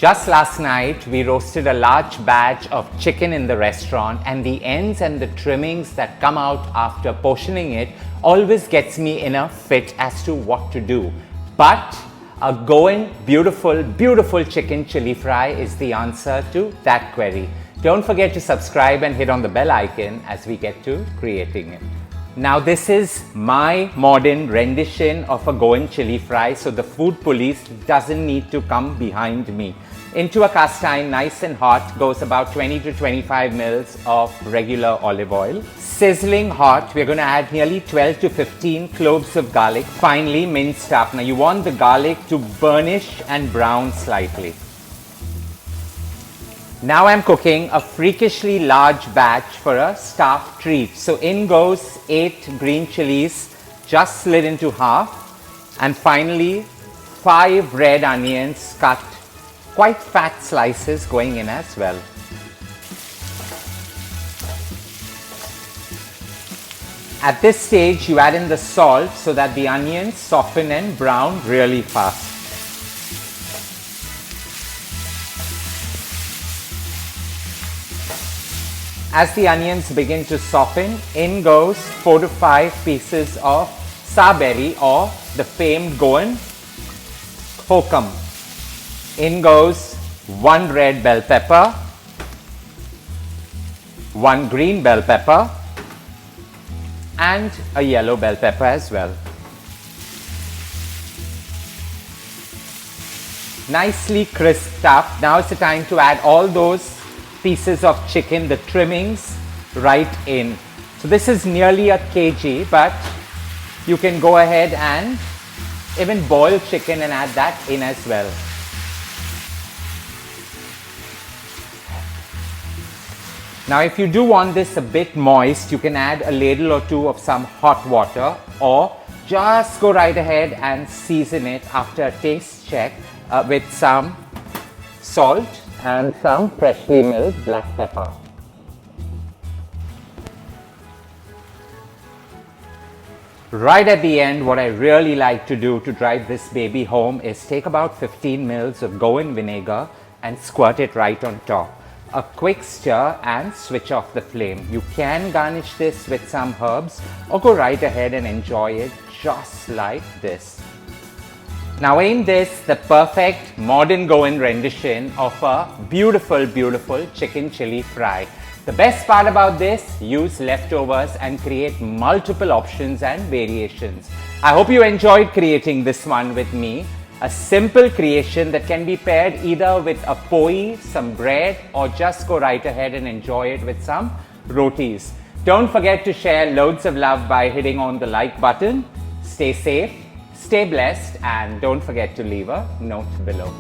Just last night, we roasted a large batch of chicken in the restaurant, and the ends and the trimmings that come out after portioning it always gets me in a fit as to what to do. But a Goan beautiful chicken chili fry is the answer to that query. Don't forget to subscribe and hit on the bell icon as we get to creating it. Now this is my modern rendition of a Goan chili fry, so the food police doesn't need to come behind me. Into a cast iron, nice and hot, goes about 20 to 25 mils of regular olive oil. Sizzling hot, we're going to add nearly 12 to 15 cloves of garlic, finely minced up. Now you want the garlic to burnish and brown slightly. Now I'm cooking a freakishly large batch for a staff treat. So in goes 8 green chilies, just slid into half, and finally 5 red onions cut quite fat slices going in as well. At this stage, you add in the salt so that the onions soften and brown really fast. As the onions begin to soften, in goes 4 to 5 pieces of saberi, or the famed Goan hokum. In goes 1 red bell pepper, 1 green bell pepper, and a yellow bell pepper as well. Nicely crisped up. Now it's the time to add all those pieces of chicken, the trimmings, right in. So this is nearly a kg, but you can go ahead and even boil chicken and add that in as well. Now if you do want this a bit moist, you can add a ladle or two of some hot water, or just go right ahead and season it after a taste check with some salt and some freshly milled black pepper. Right at the end, what I really like to do to drive this baby home is take about 15 mils of Goan vinegar and squirt it right on top. A quick stir and switch off the flame. You can garnish this with some herbs or go right ahead and enjoy it just like this. Now ain't this the perfect modern Goan rendition of a beautiful chicken chili fry. The best part about this, use leftovers and create multiple options and variations. I hope you enjoyed creating this one with me. A simple creation that can be paired either with a poi, some bread, or just go right ahead and enjoy it with some rotis. Don't forget to share loads of love by hitting on the like button. Stay safe, stay blessed, and don't forget to leave a note below.